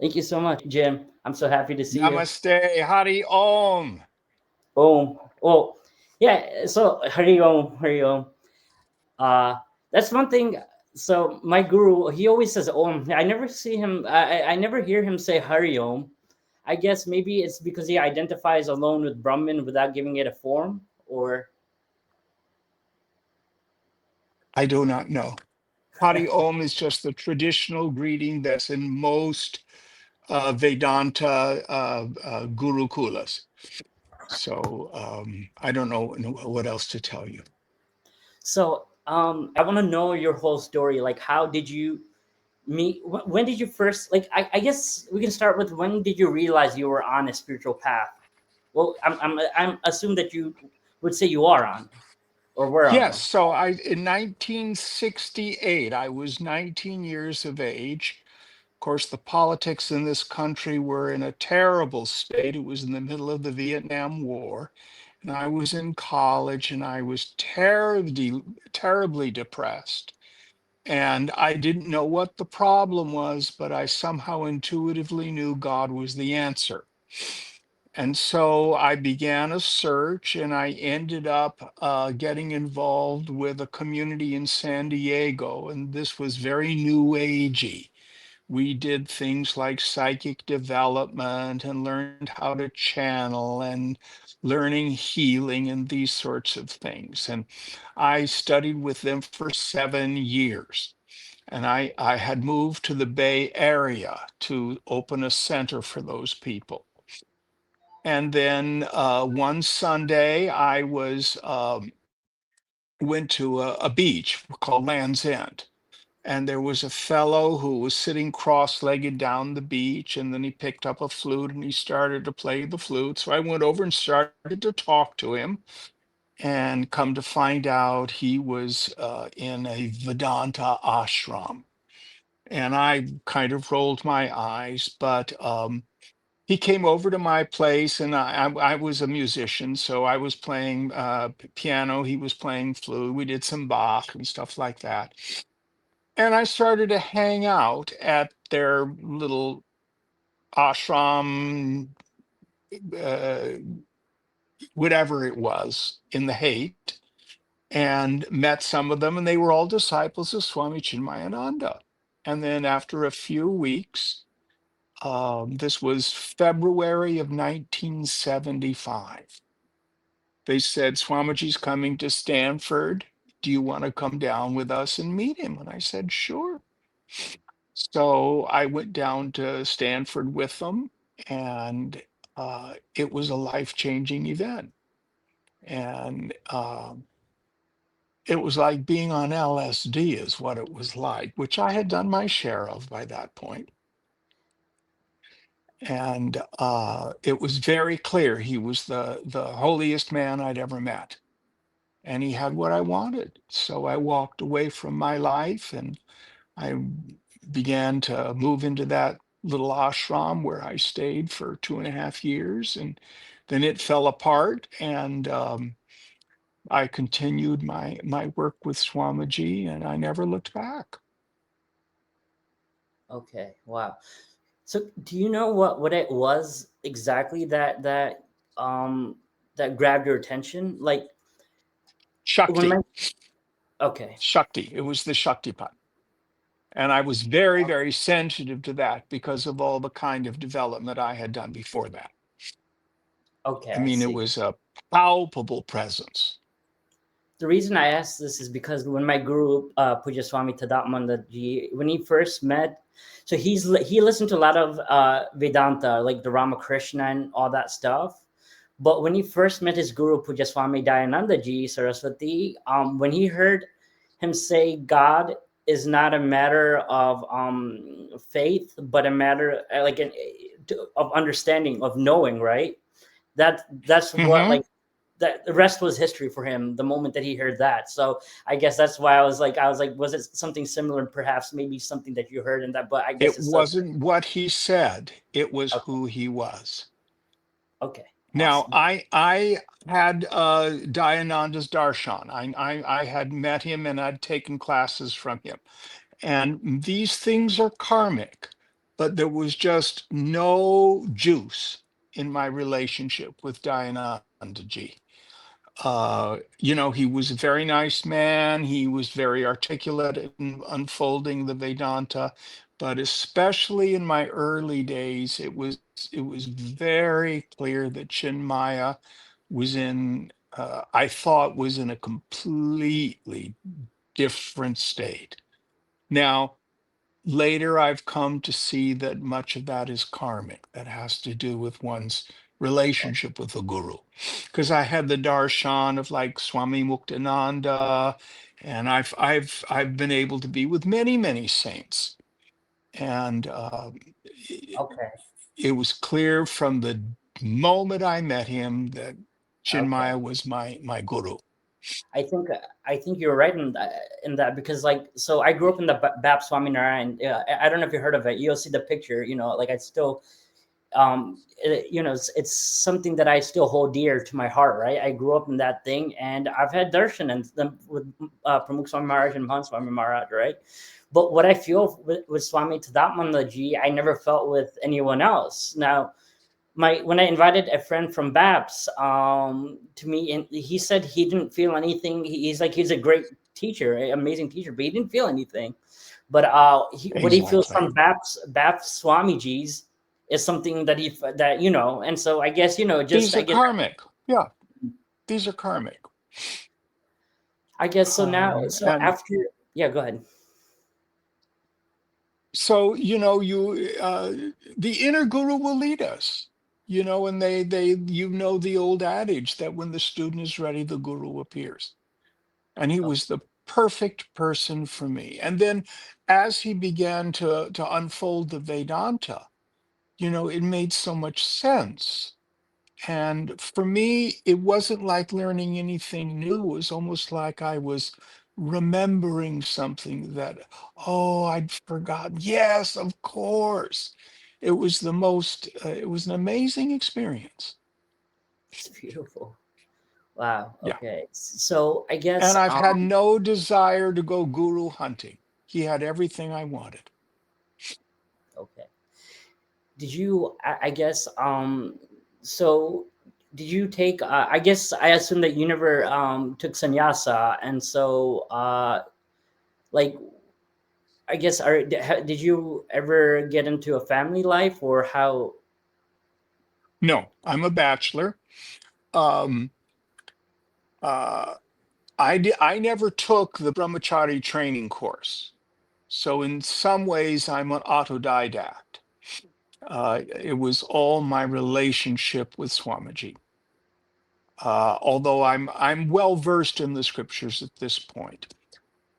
Thank you so much, Jim. I'm so happy to see you. Namaste, Hari Om. Oh, yeah. So Hari Om, Hari Om. Uh, that's one thing. So my guru, he always says Om. I never see him. I never hear him say Hari Om. I guess maybe it's because he identifies alone with Brahman without giving it a form, or I do not know. Hari Om is just the traditional greeting that's in most Vedanta gurukulas. So I don't know what else to tell you. so. I want to know your whole story. Like, how did you meet? When did you first? Like, I guess we can start with when did you realize you were on a spiritual path? Well, I'm assume that you would say you are on or were on Yes, one. so I in 1968, I was 19 years of age. Of course, the politics in this country were in a terrible state. It was in the middle of the Vietnam War, and I was in college, and I was terribly depressed. And I didn't know what the problem was, but I somehow intuitively knew God was the answer. And so I began a search, and I ended up getting involved with a community in San Diego. And this was very new agey. We did things like psychic development and learned how to channel and learning healing and these sorts of things. And I studied with them for 7 years. And I had moved to the Bay Area to open a center for those people. And then one Sunday, I went to a beach called Land's End, and there was a fellow who was sitting cross-legged down the beach, and then he picked up a flute and he started to play the flute. So I went over and started to talk to him, and come to find out he was in a Vedanta ashram. And I kind of rolled my eyes, but he came over to my place, and I was a musician, so I was playing piano, he was playing flute. We did some Bach and stuff like that. And I started to hang out at their little ashram, uh, whatever it was, in the Haight, and met some of them, and they were all disciples of Swami Chinmayananda. And then after a few weeks, this was February of 1975. They said, Swamiji's coming to Stanford. Do you want to come down with us and meet him? And I said, sure. So I went down to Stanford with them, and it was a life-changing event. And it was like being on LSD, is what it was like, which I had done my share of by that point. And it was very clear he was the holiest man I'd ever met, and he had what I wanted. So I walked away from my life, and I began to move into that little ashram where I stayed for 2.5 years, and then it fell apart, and I continued my work with Swamiji, and I never looked back. Okay, wow. So do you know what it was exactly that grabbed your attention? Like when my Shakti, okay, Shakti. It was the Shakti part. And I was very, very sensitive to that because of all the kind of development I had done before that. okay, I I mean, it see. was a palpable presence. The reason I asked this is because when my guru, Pujya Swami Tadatmanda ji, when he first met, so he listened to a lot of Vedanta, like the Ramakrishna and all that stuff. But when he first met his guru, Pujya Swami Dayananda ji Saraswati, when he heard him say God is not a matter of faith, but a matter of understanding, of knowing, right? That's what Hmm. like that the rest was history for him the moment that he heard that. So I guess that's why I was like, was it something similar, perhaps maybe something that you heard in that, but I guess It it's so wasn't what he said, it was okay. who he was. Okay, Now, awesome. I had Dayananda's darshan. I had met him and I'd taken classes from him. And these things are karmic. but there was just no juice in my relationship with Dayanandaji. He was a very nice man. He was very articulate in unfolding the Vedanta, but especially in my early days, it was very clear that Chinmaya was I thought was in a completely different state. Now, later I've come to see that much of that is karmic. That has to do with one's relationship with the guru. Because I had the darshan of like Swami Muktananda, and I've been able to be with many, many saints. And it, Okay. it was clear from the moment I met him that Okay. Chinmaya was my guru. I think I think you're right in that because like so I grew up in the Bap Swaminarayan. I don't know if you heard of it. You'll see the picture. Like I still it's something that I still hold dear to my heart. Right. I grew up in that thing, and I've had darshan and with Pramukh Swami Maharaj and Mahan Swami Maharaj. Right. But what I feel with Swami Tadatmanda Ji, I never felt with anyone else. Now, when I invited a friend from BAPS to me, and he said he didn't feel anything. He's like he's a great teacher, an amazing teacher, but he didn't feel anything. But what he feels Exactly. from BAPS Swamiji's is something that and so I guess just These are karmic. Yeah, these are karmic. I guess so now so And after yeah, go ahead. so the inner guru will lead us, and they the old adage that when the student is ready, the guru appears. And he Oh, was the perfect person for me. And then as he began to unfold the Vedanta, it made so much sense. And for me, it wasn't like learning anything new. It was almost like I was remembering something that, oh, I'd forgotten. Yes, of course. It was an amazing experience. it's beautiful. Wow. Yeah. Okay. So I guess And I've had no desire to go guru hunting. He had everything I wanted. okay. Did you I guess so did you take I guess I assume that you never took sannyasa, and so like I guess did you ever get into a family life, or how? No, I'm a bachelor. Um, uh, I never took the brahmachari training course. So in some ways, I'm an autodidact. It was all my relationship with Swamiji. Although I'm well versed in the scriptures at this point.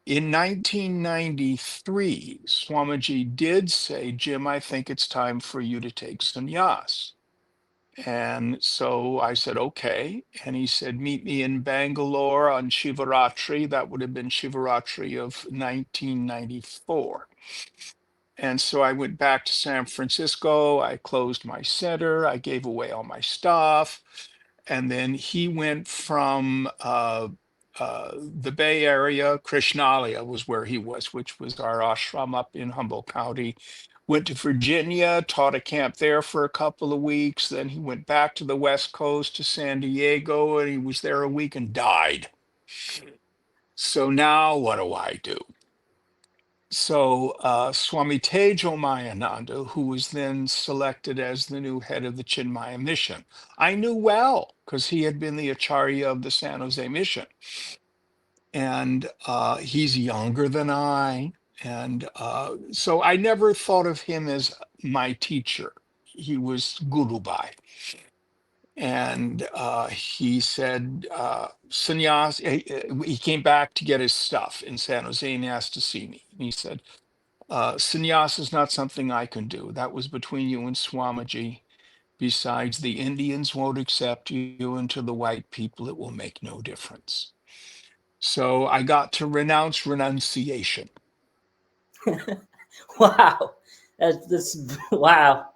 In 1993, Swamiji did say, Jim, I think it's time for you to take sannyas. And so I said, okay. And he said, meet me in Bangalore on Shivaratri. That would have been Shivaratri of 1994. And so I went back to San Francisco. I closed my center. I gave away all my stuff. And then he went from the Bay Area. Krishnalia was where he was, which was our ashram up in Humboldt County. Went to Virginia, taught a camp there for a couple of weeks. Then he went back to the West Coast to San Diego, and he was there a week and died. So now what do I do? So Swami Tejomayananda, who was then selected as the new head of the Chinmaya mission, I knew well because he had been the Acharya of the San Jose mission. And he's younger than I. And so I never thought of him as my teacher. He was Guru Bhai. And he said, Sannyas, he came back to get his stuff in San Jose and asked to see me. And he said, sannyas is not something I can do. That was between you and Swamiji. Besides, the Indians won't accept you, and to the white people, it will make no difference. So I got to renounce renunciation. Wow, that's wow.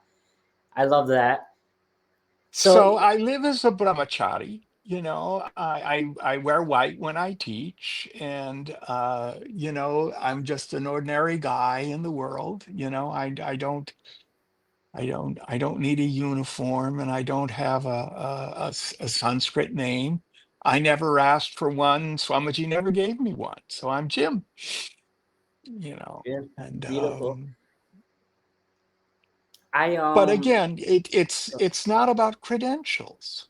I love that. So So I live as a brahmachari. I wear white when I teach, and I'm just an ordinary guy in the world. I don't I don't need a uniform, and I don't have a Sanskrit name. I never asked for one. Swamiji never gave me one. So I'm Jim, you know. Yeah, And beautiful. I but again, it's not about credentials.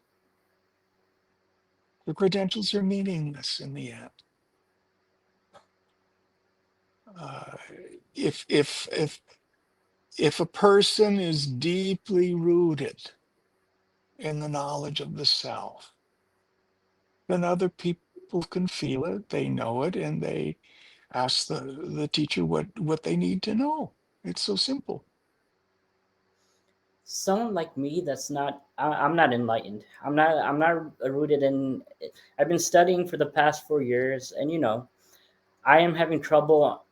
The credentials are meaningless in the end. Uh, if a person is deeply rooted in the knowledge of the self, then other people can feel it, they know it, and they ask the teacher what they need to know. It's so simple. someone like me that's not I'm not enlightened. I'm not rooted in. I've been studying for the past 4 years, and I am having trouble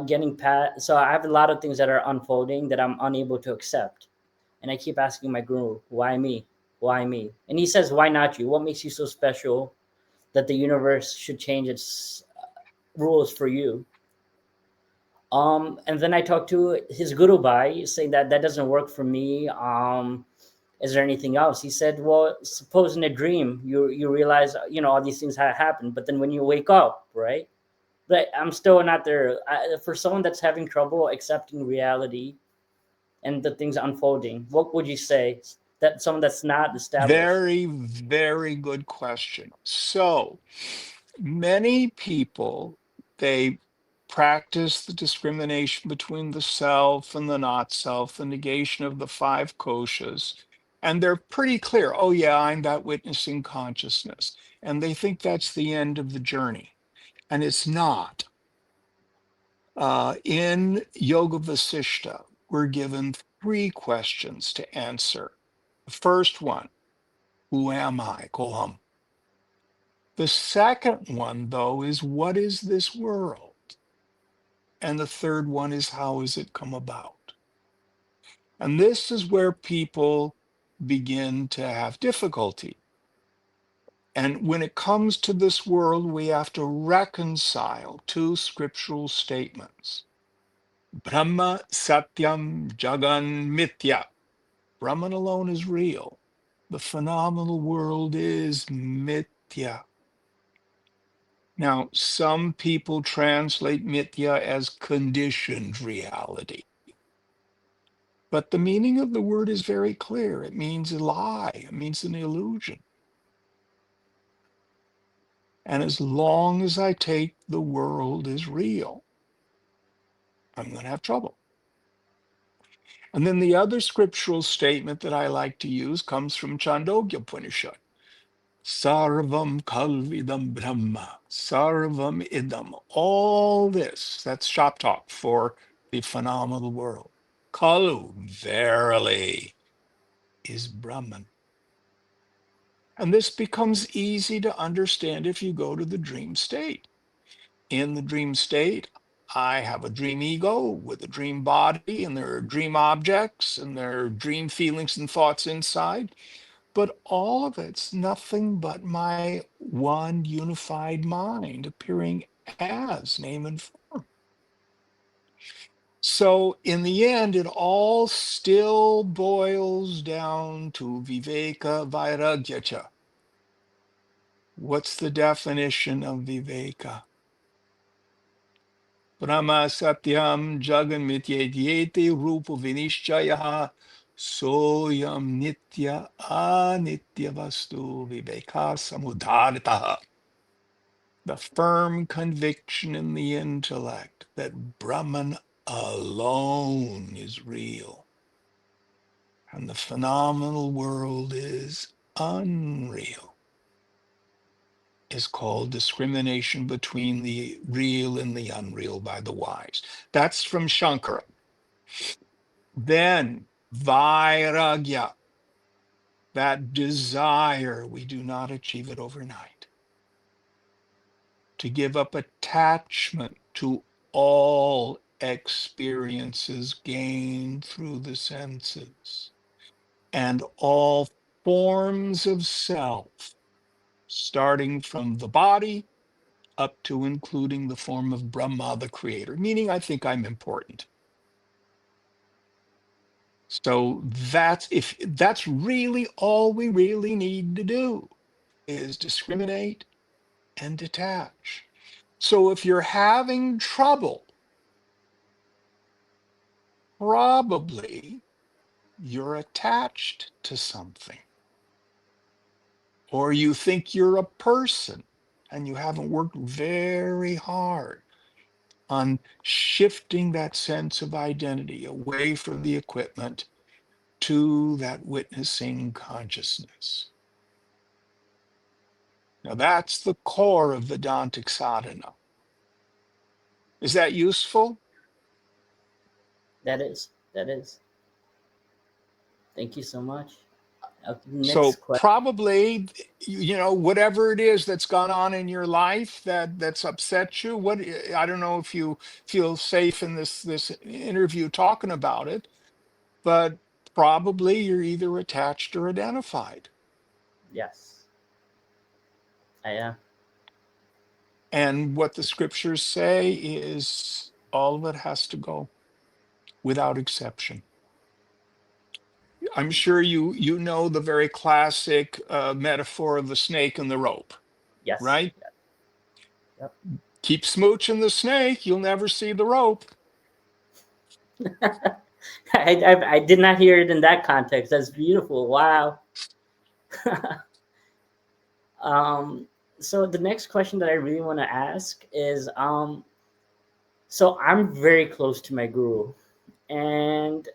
getting past. So I have a lot of things that are unfolding that I'm unable to accept, and I keep asking my guru, "Why me? Why me?" And he says, "Why not you? What makes you so special that the universe should change its rules for you?" And then I talked to his guru bhai, saying that that doesn't work for me. Is there anything else? He said, "Well, suppose in a dream you realize all these things happened, but then when you wake up, right?" But I'm still not there. For someone that's having trouble accepting reality and the things unfolding, what would you say that someone that's not established? Very, very good question. So many people, they practice the discrimination between the self and the not self, the negation of the five koshas, and they're pretty clear. Oh, yeah, I'm that witnessing consciousness. And they think that's the end of the journey. And it's not. In Yoga Vasishta, we're given three questions to answer. The first one, who am I? Koham. The second one, though, is what is this world? And the third one is how has it come about? And this is where people begin to have difficulty. And when it comes to this world, we have to reconcile two scriptural statements. Brahma Satyam Jagan Mithya. Brahman alone is real. The phenomenal world is Mithya. Now, some people translate Mithya as conditioned reality. But the meaning of the word is very clear. It means a lie, it means an illusion. And as long as I take the world as real, I'm going to have trouble. And then the other scriptural statement that I like to use comes from Chandogya Upanishad. Sarvam Kalvidam Brahma, Sarvam Idam. All this, that's shop talk for the phenomenal world. Kalu, verily, is Brahman. And this becomes easy to understand if you go to the dream state. In the dream state, I have a dream ego with a dream body, and there are dream objects, and there are dream feelings and thoughts inside. But all of it's nothing but my one unified mind appearing as name and form. So in the end, it all still boils down to Viveka Vairagya. What's the definition of Viveka? Brahma Satyam Jagan Mityedyete Rupa Vinishchayaha Soyam Nitya Anitya Vastu Viveka Samudharitaha. The firm conviction in the intellect that Brahman alone is real and the phenomenal world is unreal is called discrimination between the real and the unreal by the wise. That's from Shankara. Then Vairagya, that desire, we do not achieve it overnight. To give up attachment to all experiences gained through the senses and all forms of self, starting from the body up to including the form of Brahma, the creator, meaning I think I'm important. So that's really all we really need to do is discriminate and detach. So if you're having trouble, probably you're attached to something, or you think you're a person and you haven't worked very hard on shifting that sense of identity away from the equipment to that witnessing consciousness. Now, that's the core of Vedantic sadhana. Is that useful? That is. That is. Thank you so much. Next So question. probably, whatever it is that's gone on in your life that's upset you, I don't know if you feel safe in this interview talking about it, but probably you're either attached or identified. Yes, I am. And what the scriptures say is all of it has to go without exception. I'm sure you know the very classic metaphor of the snake and the rope, Yes. right? Yep. Keep smooching the snake, you'll never see the rope. I did not hear it in that context. That's beautiful. Wow. um, so the next question that I really want to ask is, so I'm very close to my guru, and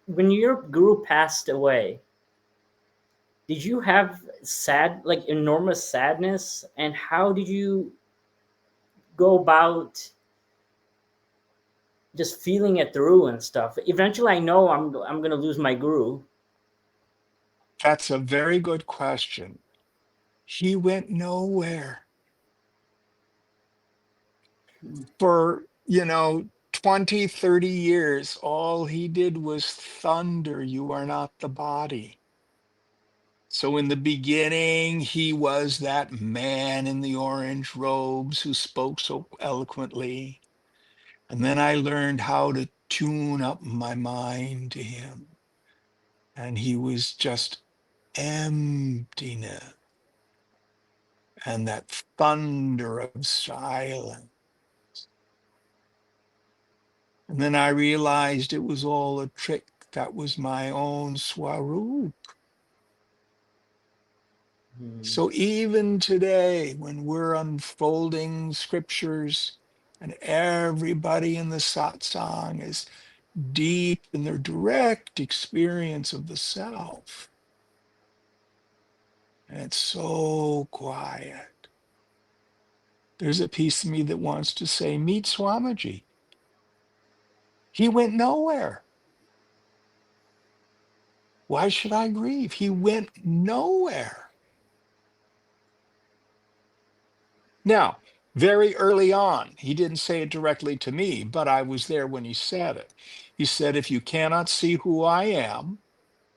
when your guru passed away, did you have like enormous sadness, and how did you go about just feeling it through and stuff? Eventually, I know I'm gonna lose my guru. That's a very good question. He went nowhere. For, 20, 30 years, all he did was thunder, you are not the body. So in the beginning, he was that man in the orange robes who spoke so eloquently. And then I learned how to tune up my mind to him. And he was just emptiness and that thunder of silence. And then I realized it was all a trick. That was my own swaroop. Hmm. So even today, when we're unfolding scriptures and everybody in the satsang is deep in their direct experience of the self, and it's so quiet, there's a piece of me that wants to say, meet Swamiji. He went nowhere. Why should I grieve? He went nowhere. Now, very early on, he didn't say it directly to me, but I was there when he said it. He said, if you cannot see who I am,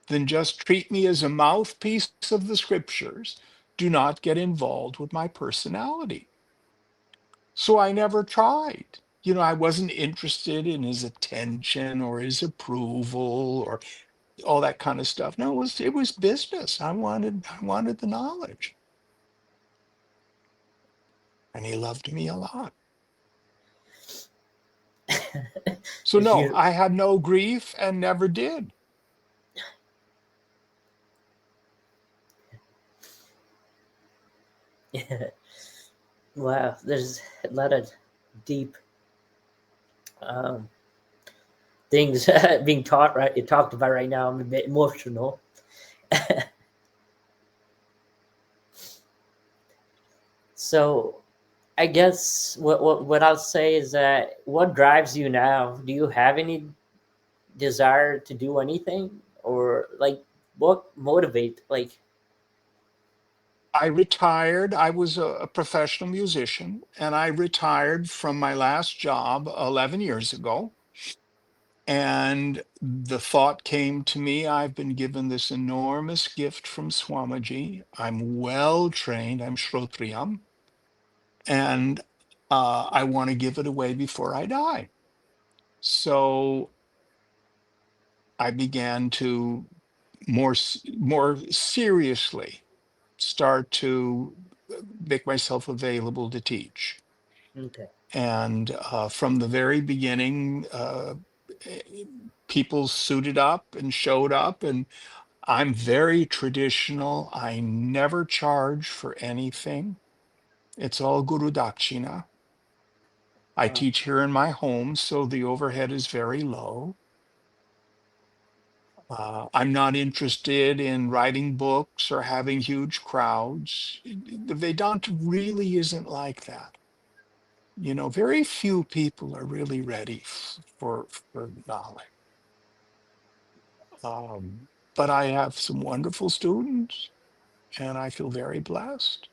then just treat me as a mouthpiece of the scriptures. Do not get involved with my personality. So I never tried. I wasn't interested in his attention or his approval or all that kind of stuff. No, it was business. I wanted the knowledge. And he loved me a lot. So It's no, beautiful. I had no grief and never did. Wow, there's a lot of deep um, things being taught right. You talked about right now. I'm a bit emotional. So I guess what I'll say is that what drives you now? Do you have any desire to do anything, or like what motivate? Like, I retired. I was a professional musician, and I retired from my last job 11 years ago. And the thought came to me, I've been given this enormous gift from Swamiji. I'm well trained, I'm Shrotriyam, and I want to give it away before I die. So I began to more seriously start to make myself available to teach. Okay. And from the very beginning, eh, people suited up and showed up, and I'm very traditional. I never charge for anything. It's all guru dakshina. I Wow. teach here in my home, so the overhead is very low. I'm not interested in writing books or having huge crowds. The Vedanta really isn't like that. You know, very few people are really ready for knowledge. But I have some wonderful students, and I feel very blessed.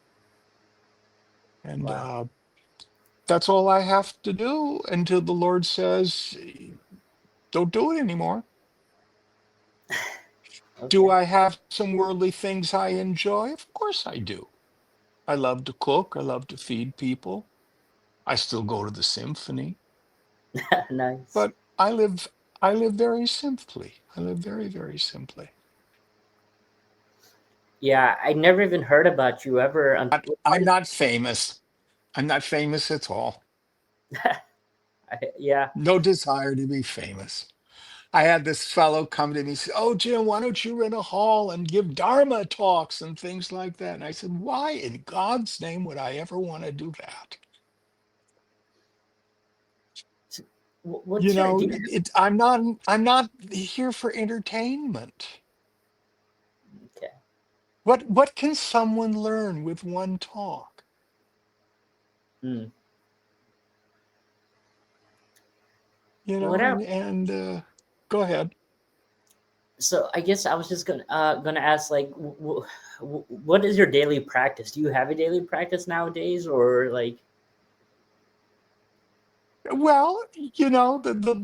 And Wow. that's all I have to do until the Lord says, don't do it anymore. Do Okay. I have some worldly things I enjoy? Of course I do. I love to cook. I love to feed people. I still go to the symphony, Nice. but I live very simply. I live very, very simply. Yeah, I never even heard about you ever. I'm not famous. I'm not famous at all. Yeah. No desire to be famous. I had this fellow come to me and say, "Oh, Jim, why don't you rent a hall and give Dharma talks and things like that?" And I said, "Why in God's name would I ever want to do that?" So, what's your? Do you, I'm not here for entertainment. okay. What can someone learn with one talk? Hmm. You What know, up? and go ahead. So I guess I was just gonna ask, like, what is your daily practice? Do you have a daily practice nowadays, or like? Well,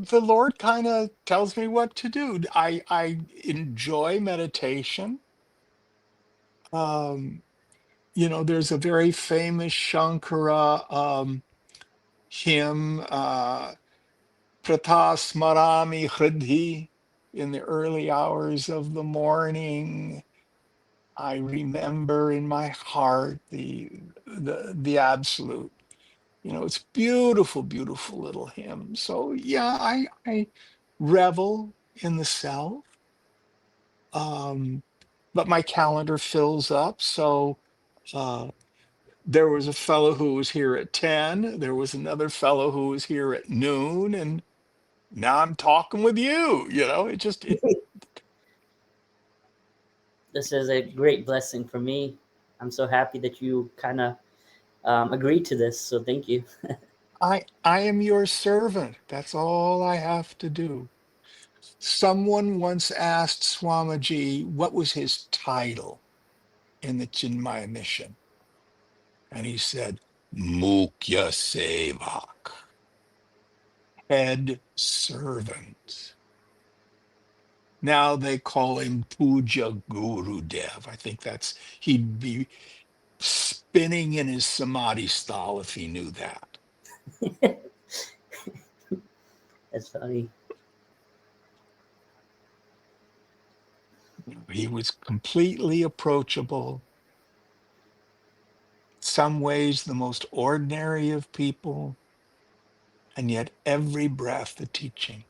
the Lord kind of tells me what to do. I enjoy meditation. Um, there's a very famous Shankara hymn, Pratha Smarami Hridhi, in the early hours of the morning. I remember in my heart the absolute. It's beautiful, beautiful little hymn. So yeah, I revel in the self. Um, but my calendar fills up. So uh, there was a fellow who was here at 10. There was another fellow who was here at noon, and now I'm talking with you. It This is a great blessing for me. I'm so happy that you kind of agreed to this. So thank you. I am your servant. That's all I have to do. Someone once asked Swamiji what was his title in the Chinmaya mission. And he said, Mukhya Sevak, head servant. Now they call him Pujya Gurudev. I think he'd be spinning in his samadhi style if he knew that. That's funny. He was completely approachable, some ways the most ordinary of people, and yet every breath the teaching.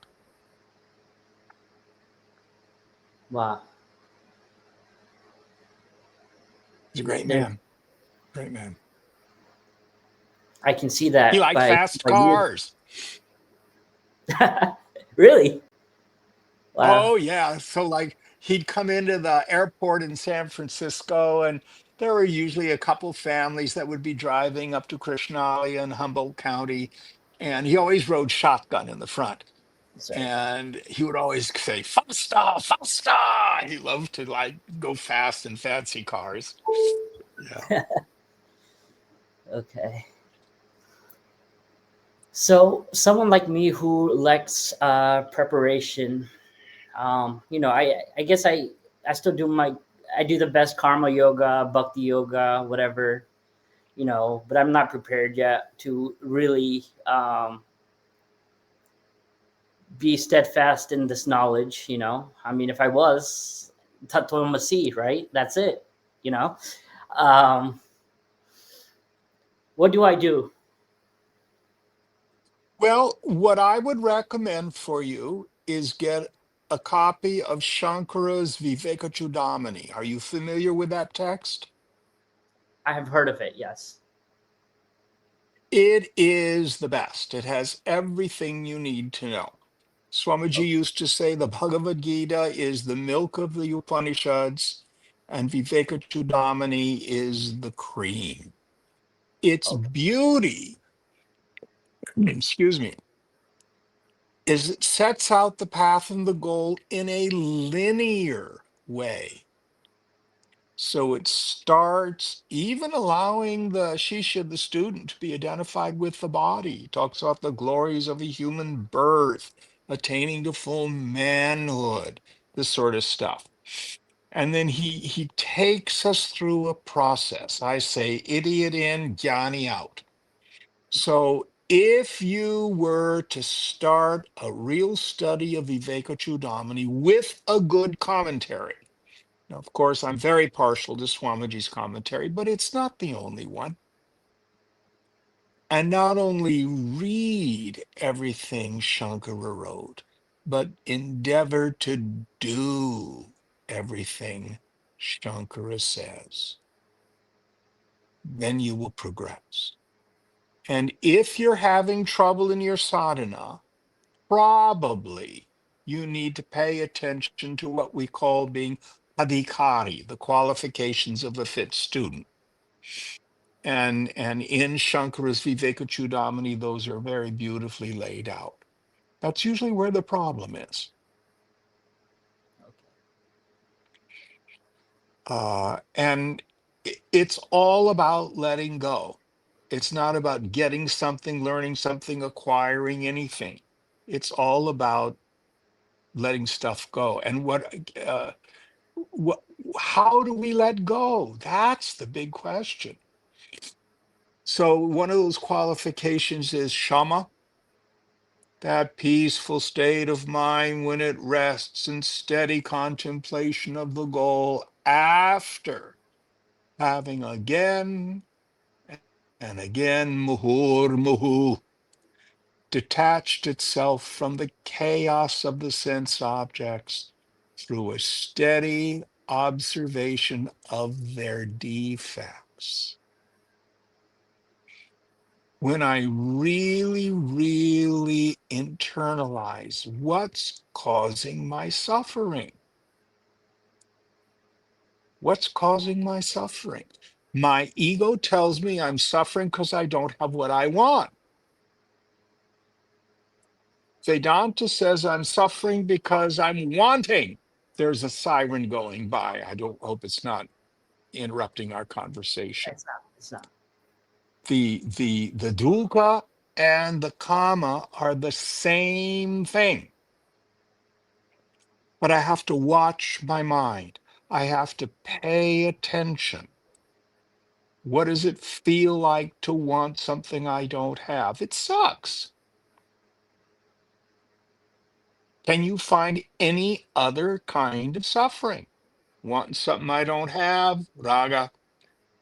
Wow. He's a great There, man, great man. I can see He that liked fast by you. cars. Really? Wow. Oh yeah. So like he'd come into the airport in San Francisco, and there were usually a couple families that would be driving up to Krishnali in Humboldt County. And he always rode shotgun in the front. Sorry. And he would always say, Fasta, Fasta. He loved to like go fast in fancy cars. Yeah. Okay. So someone like me who lacks preparation, I guess I still do I do the best karma yoga, bhakti yoga, whatever, but I'm not prepared yet to really be steadfast in this knowledge. I mean, if I was tatvamasi, right? That's it. You know, um, what do I do? Well, what I would recommend for you is get a copy of Shankara's Viveka Chudamani. Are you familiar with that text? I have heard of it. Yes. It is the best. It has everything you need to know. Swamiji Okay. used to say the Bhagavad Gita is the milk of the Upanishads, and Viveka Chudamani is the cream. Its Okay. beauty, excuse me, is it sets out the path and the goal in a linear way. So it starts even allowing the Shisha, the student, to be identified with the body. He talks about the glories of a human birth, attaining to full manhood, this sort of stuff. And then he takes us through a process. I say idiot in, Jnani out. So if you were to start a real study of Viveka Chudamani with a good commentary, now, of course, I'm very partial to Swamiji's commentary, but it's not the only one. And not only read everything Shankara wrote, but endeavor to do everything Shankara says. Then you will progress. And if you're having trouble in your sadhana, probably you need to pay attention to what we call being adhikari, the qualifications of a fit student. And in Shankara's Viveka Chudamani, those are very beautifully laid out. That's usually where the problem is. And it's all about letting go. It's not about getting something, learning something, acquiring anything. It's all about letting stuff go. And what, how do we let go? That's the big question. So one of those qualifications is shama, that peaceful state of mind when it rests in steady contemplation of the goal after having again and again, muhur muhu, detached itself from the chaos of the sense objects through a steady observation of their defects. When I really, really internalize what's causing my suffering. What's causing my suffering? My ego tells me I'm suffering because I don't have what I want. Vedanta says I'm suffering because I'm wanting. There's a siren going by. I don't hope it's not interrupting our conversation. It's not. It's not. The dukkha and the kama are the same thing. But I have to watch my mind. I have to pay attention. What does it feel like to want something I don't have? It sucks. Can you find any other kind of suffering? Wanting something I don't have, raga.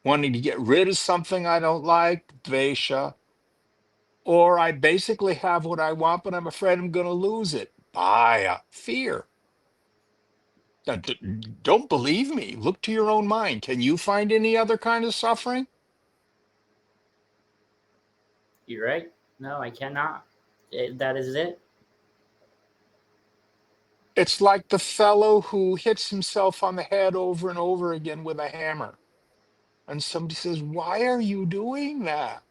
Wanting to get rid of something I don't like, dvesha. Or I basically have what I want, but I'm afraid I'm going to lose it, bhaya, fear. Now, don't believe me. Look to your own mind. Can you find any other kind of suffering? You're right. No, I cannot. That is it. It's like the fellow who hits himself on the head over and over again with a hammer. And somebody says, "Why are you doing that?"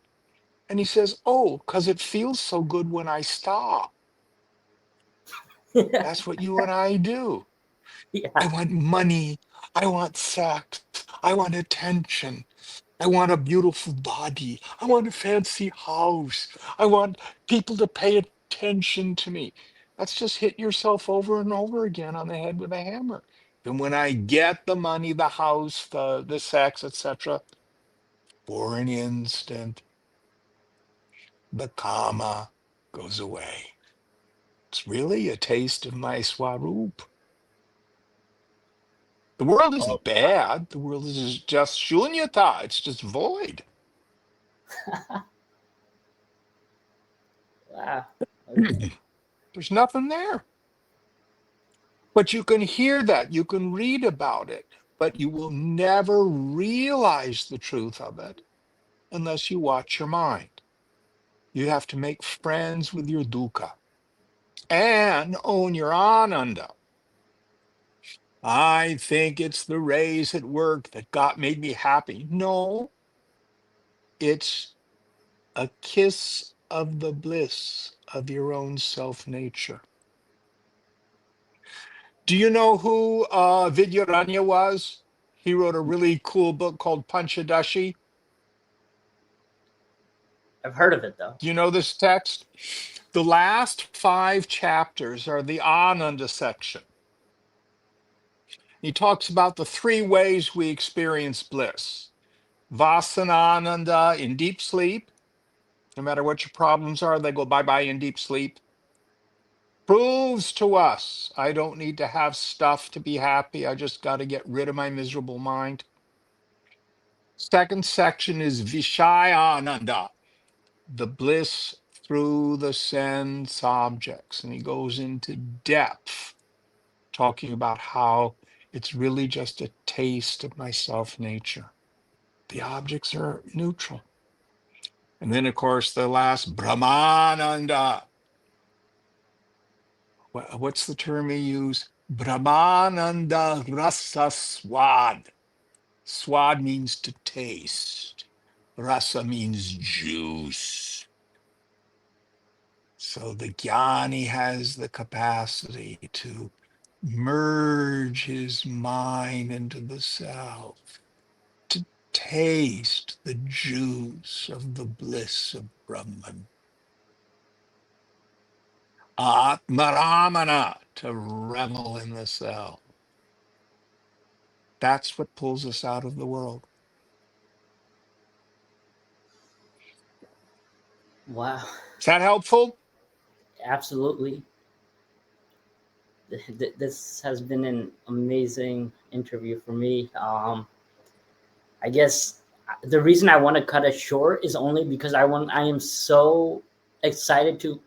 And he says, "Oh, because it feels so good when I stop." That's what you and I do. I Yeah. want money. I want sex. I want attention. I want a beautiful body. I want a fancy house. I want people to pay attention to me. That's just hit yourself over and over again on the head with a hammer. And when I get the money, the house, the sex, etc., for an instant, the karma goes away. It's really a taste of my swarup. The world Oh, isn't bad. The world is just shunyata. It's just void. wow. Okay. There's nothing there. But you can hear that. You can read about it. But you will never realize the truth of it unless you watch your mind. You have to make friends with your dukkha and own your ananda. I think it's the rays at work that made me happy. No, it's a kiss of the bliss of your own self nature. Do you know who Vidyaranya was? He wrote a really cool book called Panchadashi. I've heard of it though. Do you know this text? The last 5 chapters are the Ananda section. He talks about the 3 ways we experience bliss. Vasanananda in deep sleep. No matter what your problems are, they go bye-bye in deep sleep. Proves to us I don't need to have stuff to be happy. I just got to get rid of my miserable mind. Second section is Vishayananda, the bliss through the sense objects. And he goes into depth talking about how it's really just a taste of my self nature. The objects are neutral. And then, of course, the last Brahmananda. What's the term he used? Brahmananda rasa swad. Swad means to taste. Rasa means juice. So the jnani has the capacity to merge his mind into the self, to taste the juice of the bliss of Brahman. Atmaramana, to revel in the self. That's what pulls us out of the world. Wow. Is that helpful? Absolutely. This has been an amazing interview for me. I guess the reason I want to cut it short is only because I am so excited to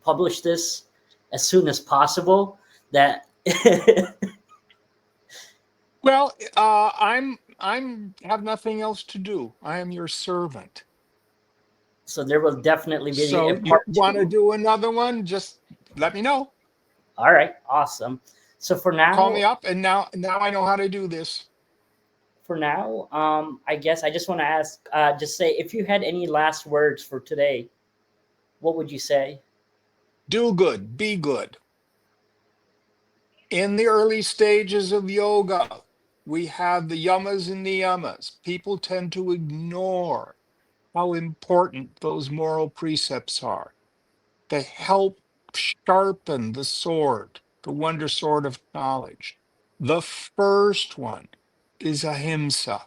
publish this as soon as possible that Well, I'm have nothing else to do. I am your servant. so there will definitely be a So you part want to 2. do another one? Just let me know. All right, awesome. So Call me up, and now I know how to do this. I guess I just want to ask, just say if you had any last words for today, what would you say? Do good, be good. In the early stages of yoga, we have the yamas and niyamas. People tend to ignore how important those moral precepts are. They help sharpen the sword, the wonder sword of knowledge. The first one is ahimsa,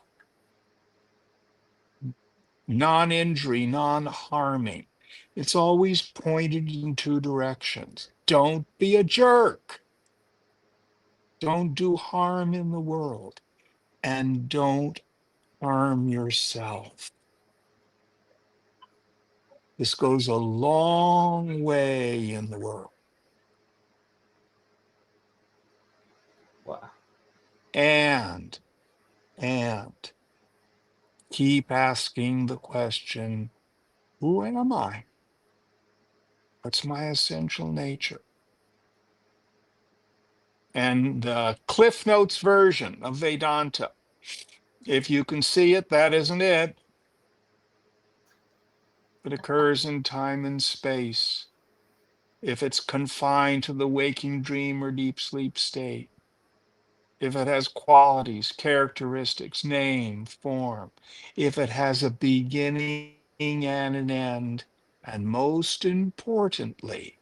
non-injury, non-harming. It's always pointed in 2 directions. Don't be a jerk. Don't do harm in the world. And don't harm yourself. This goes a long way in the world. Wow. And keep asking the question, who am I? What's my essential nature? And the Cliff Notes version of Vedanta. If you can see it, that isn't it. It occurs in time and space. If it's confined to the waking dream or deep sleep state, if it has qualities, characteristics, name, form, if it has a beginning and an end, and most importantly,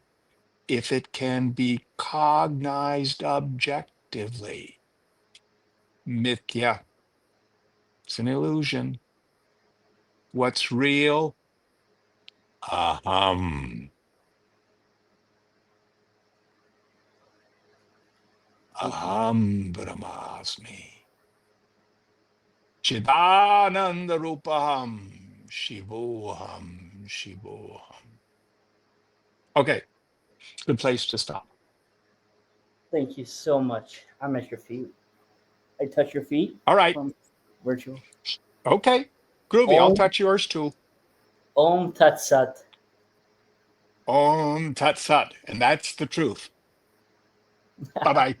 if it can be cognized objectively. Mithya, it's an illusion. What's real? Aham. Aham Brahmasmi. Chidananda Rupaham Shivoham Shivoham. Okay, good place to stop. Thank you so much. I'm at your feet. I touch your feet. All right. From virtual. Okay, groovy. I'll touch yours too. Om Tat Sat. Om Tat Sat. And that's the truth. Bye-bye.